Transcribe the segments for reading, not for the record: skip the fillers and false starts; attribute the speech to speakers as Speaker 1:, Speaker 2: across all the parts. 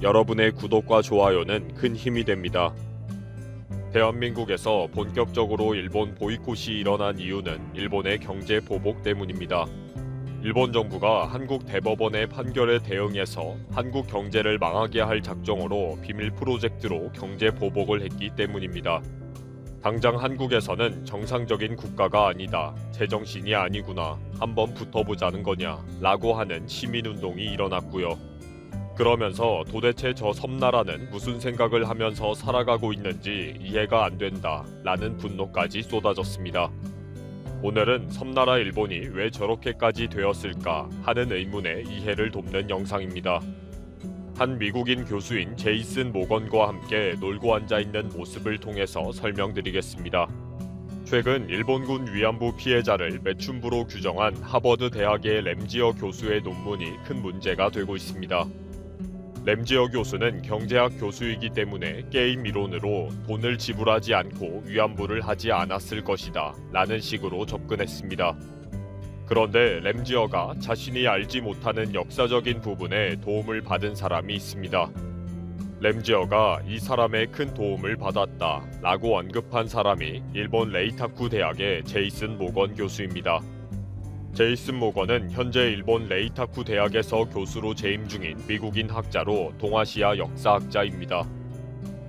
Speaker 1: 여러분의 구독과 좋아요는 큰 힘이 됩니다. 대한민국에서 본격적으로 일본 보이콧이 일어난 이유는 일본의 경제 보복 때문입니다. 일본 정부가 한국 대법원의 판결에 대응해서 한국 경제를 망하게 할 작정으로 비밀 프로젝트로 경제 보복을 했기 때문입니다. 당장 한국에서는 정상적인 국가가 아니다, 제정신이 아니구나, 한번 붙어보자는 거냐 라고 하는 시민운동이 일어났고요. 그러면서 도대체 저 섬나라는 무슨 생각을 하면서 살아가고 있는지 이해가 안 된다 라는 분노까지 쏟아졌습니다. 오늘은 섬나라 일본이 왜 저렇게까지 되었을까 하는 의문의 이해를 돕는 영상입니다. 한 미국인 교수인 제이슨 모건과 함께 놀고 앉아있는 모습을 통해서 설명드리겠습니다. 최근 일본군 위안부 피해자를 매춘부로 규정한 하버드 대학의 램지어 교수의 논문이 큰 문제가 되고 있습니다. 램지어 교수는 경제학 교수이기 때문에 게임 이론으로 돈을 지불하지 않고 위안부를 하지 않았을 것이다 라는 식으로 접근했습니다. 그런데 램지어가 자신이 알지 못하는 역사적인 부분에 도움을 받은 사람이 있습니다. 램지어가 이 사람의 큰 도움을 받았다 라고 언급한 사람이 일본 레이타쿠 대학의 제이슨 모건 교수입니다. 제이슨 모건은 현재 일본 레이타쿠 대학에서 교수로 재임 중인 미국인 학자로 동아시아 역사학자입니다.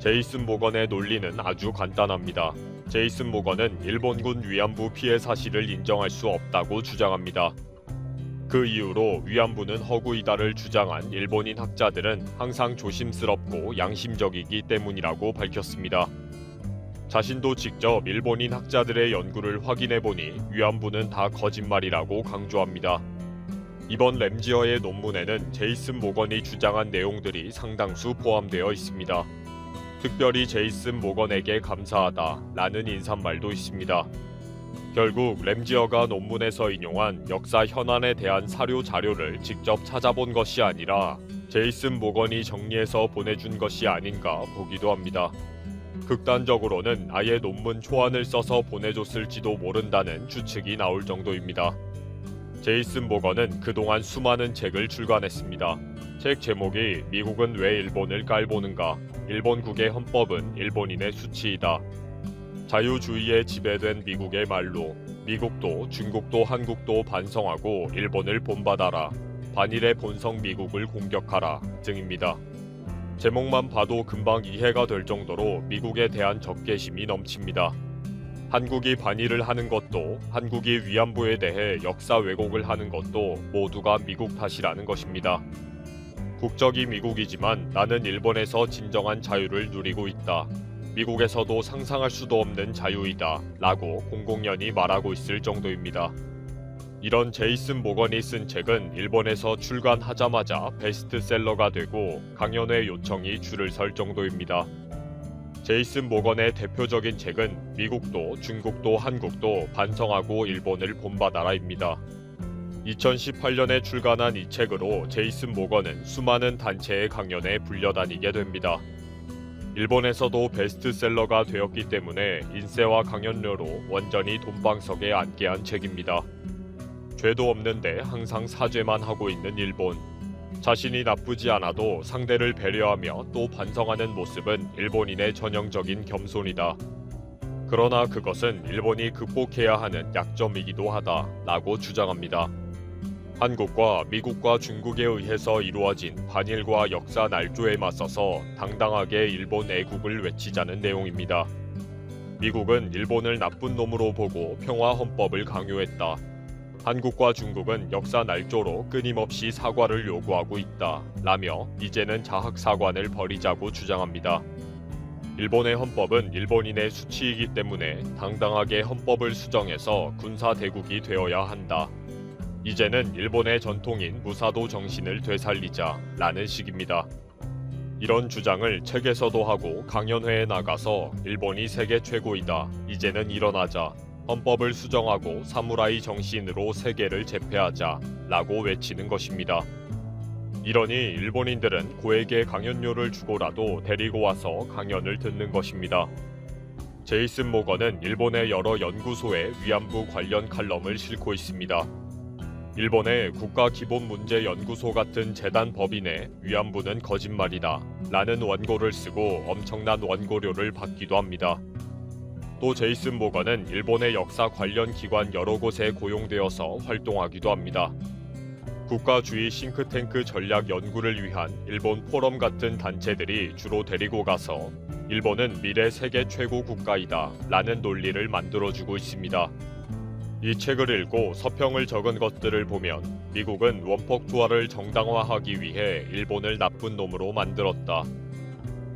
Speaker 1: 제이슨 모건의 논리는 아주 간단합니다. 제이슨 모건은 일본군 위안부 피해 사실을 인정할 수 없다고 주장합니다. 그 이유로 위안부는 허구이다를 주장한 일본인 학자들은 항상 조심스럽고 양심적이기 때문이라고 밝혔습니다. 자신도 직접 일본인 학자들의 연구를 확인해보니 위안부는 다 거짓말이라고 강조합니다. 이번 램지어의 논문에는 제이슨 모건이 주장한 내용들이 상당수 포함되어 있습니다. 특별히 제이슨 모건에게 감사하다 라는 인사말도 있습니다. 결국 램지어가 논문에서 인용한 역사 현안에 대한 사료 자료를 직접 찾아본 것이 아니라 제이슨 모건이 정리해서 보내준 것이 아닌가 보기도 합니다. 극단적으로는 아예 논문 초안을 써서 보내줬을지도 모른다는 추측이 나올 정도입니다. 제이슨 모건은 그동안 수많은 책을 출간했습니다. 책 제목이 미국은 왜 일본을 깔보는가, 일본국의 헌법은 일본인의 수치이다, 자유주의에 지배된 미국의 말로 미국도 중국도 한국도 반성하고 일본을 본받아라, 반일의 본성 미국을 공격하라 등입니다. 제목만 봐도 금방 이해가 될 정도로 미국에 대한 적개심이 넘칩니다. 한국이 반일을 하는 것도 한국이 위안부에 대해 역사 왜곡을 하는 것도 모두가 미국 탓이라는 것입니다. 국적이 미국이지만 나는 일본에서 진정한 자유를 누리고 있다, 미국에서도 상상할 수도 없는 자유이다 라고 공공연히 말하고 있을 정도입니다. 이런 제이슨 모건이 쓴 책은 일본에서 출간하자마자 베스트셀러가 되고 강연회 요청이 줄을 설 정도입니다. 제이슨 모건의 대표적인 책은 미국도 중국도 한국도 반성하고 일본을 본받아라입니다. 2018년에 출간한 이 책으로 제이슨 모건은 수많은 단체의 강연에 불려다니게 됩니다. 일본에서도 베스트셀러가 되었기 때문에 인세와 강연료로 완전히 돈방석에 앉게 한 책입니다. 죄도 없는데 항상 사죄만 하고 있는 일본. 자신이 나쁘지 않아도 상대를 배려하며 또 반성하는 모습은 일본인의 전형적인 겸손이다. 그러나 그것은 일본이 극복해야 하는 약점이기도 하다 라고 주장합니다. 한국과 미국과 중국에 의해서 이루어진 반일과 역사 날조에 맞서서 당당하게 일본 애국을 외치자는 내용입니다. 미국은 일본을 나쁜 놈으로 보고 평화 헌법을 강요했다. 한국과 중국은 역사 날조로 끊임없이 사과를 요구하고 있다 라며 이제는 자학사관을 버리자고 주장합니다. 일본의 헌법은 일본인의 수치이기 때문에 당당하게 헌법을 수정해서 군사대국이 되어야 한다. 이제는 일본의 전통인 무사도 정신을 되살리자 라는 식입니다. 이런 주장을 책에서도 하고 강연회에 나가서 일본이 세계 최고이다, 이제는 일어나자, 헌법을 수정하고 사무라이 정신으로 세계를 제패하자 라고 외치는 것입니다. 이러니 일본인들은 고액의 강연료를 주고라도 데리고 와서 강연을 듣는 것입니다. 제이슨 모건은 일본의 여러 연구소에 위안부 관련 칼럼을 싣고 있습니다. 일본의 국가기본문제연구소 같은 재단 법인의 위안부는 거짓말이다 라는 원고를 쓰고 엄청난 원고료를 받기도 합니다. 또 제이슨 모건은 일본의 역사 관련 기관 여러 곳에 고용되어서 활동하기도 합니다. 국가주의 싱크탱크 전략 연구를 위한 일본 포럼 같은 단체들이 주로 데리고 가서 일본은 미래 세계 최고 국가이다 라는 논리를 만들어주고 있습니다. 이 책을 읽고 서평을 적은 것들을 보면 미국은 원폭 투하를 정당화하기 위해 일본을 나쁜 놈으로 만들었다.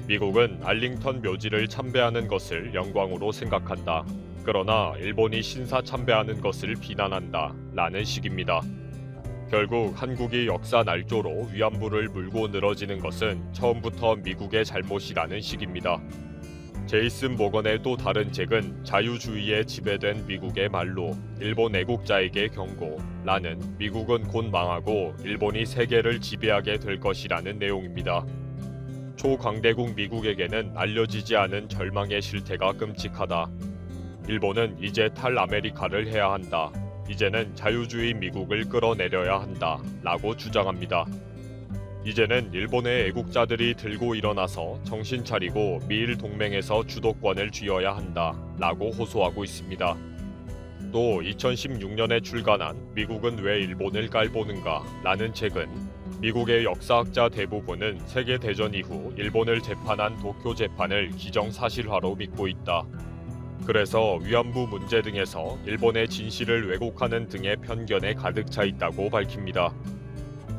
Speaker 1: 미국은 알링턴 묘지를 참배하는 것을 영광으로 생각한다. 그러나 일본이 신사 참배하는 것을 비난한다 라는 식입니다. 결국 한국이 역사 날조로 위안부를 물고 늘어지는 것은 처음부터 미국의 잘못이라는 식입니다. 제이슨 모건의 또 다른 책은 자유주의에 지배된 미국의 말로 일본 애국자에게 경고라는 미국은 곧 망하고 일본이 세계를 지배하게 될 것이라는 내용입니다. 초강대국 미국에게는 알려지지 않은 절망의 실태가 끔찍하다. 일본은 이제 탈아메리카를 해야 한다. 이제는 자유주의 미국을 끌어내려야 한다 라고 주장합니다. 이제는 일본의 애국자들이 들고 일어나서 정신 차리고 미일 동맹에서 주도권을 쥐어야 한다 라고 호소하고 있습니다. 또 2016년에 출간한 미국은 왜 일본을 깔보는가 라는 책은 미국의 역사학자 대부분은 세계대전 이후 일본을 재판한 도쿄 재판을 기정사실화로 믿고 있다. 그래서 위안부 문제 등에서 일본의 진실을 왜곡하는 등의 편견에 가득 차 있다고 밝힙니다.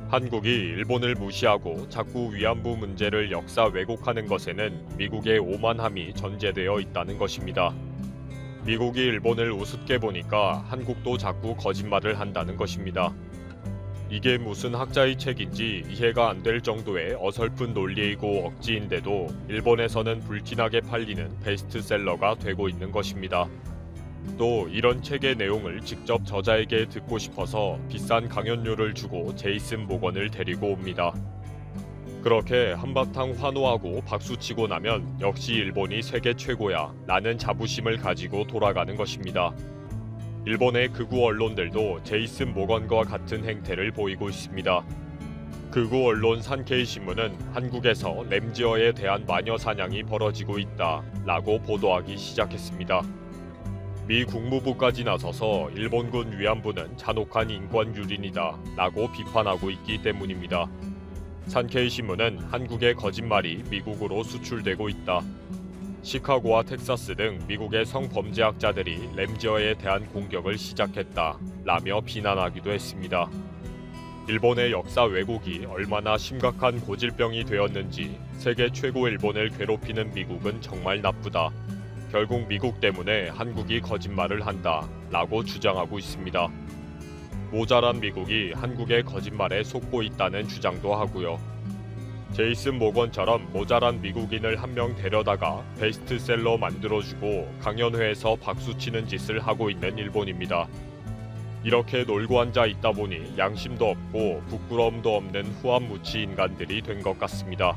Speaker 1: 한국이 일본을 무시하고 자꾸 위안부 문제를 역사 왜곡하는 것에는 미국의 오만함이 전제되어 있다는 것입니다. 미국이 일본을 우습게 보니까 한국도 자꾸 거짓말을 한다는 것입니다. 이게 무슨 학자의 책인지 이해가 안 될 정도의 어설픈 논리이고 억지인데도 일본에서는 불티나게 팔리는 베스트셀러가 되고 있는 것입니다. 또 이런 책의 내용을 직접 저자에게 듣고 싶어서 비싼 강연료를 주고 제이슨 모건을 데리고 옵니다. 그렇게 한바탕 환호하고 박수치고 나면 역시 일본이 세계 최고야 라는 자부심을 가지고 돌아가는 것입니다. 일본의 극우 언론들도 제이슨 모건과 같은 행태를 보이고 있습니다. 극우 언론 산케이 신문은 한국에서 램지어에 대한 마녀 사냥이 벌어지고 있다 라고 보도하기 시작했습니다. 미 국무부까지 나서서 일본군 위안부는 잔혹한 인권 유린이다 라고 비판하고 있기 때문입니다. 산케이 신문은 한국의 거짓말이 미국으로 수출되고 있다. 시카고와 텍사스 등 미국의 성범죄학자들이 램지어에 대한 공격을 시작했다 라며 비난하기도 했습니다. 일본의 역사 왜곡이 얼마나 심각한 고질병이 되었는지 세계 최고 일본을 괴롭히는 미국은 정말 나쁘다. 결국 미국 때문에 한국이 거짓말을 한다 라고 주장하고 있습니다. 모자란 미국이 한국의 거짓말에 속고 있다는 주장도 하고요. 제이슨 모건처럼 모자란 미국인을 한 명 데려다가 베스트셀러 만들어주고 강연회에서 박수치는 짓을 하고 있는 일본입니다. 이렇게 놀고 앉아 있다 보니 양심도 없고 부끄러움도 없는 후안무치 인간들이 된 것 같습니다.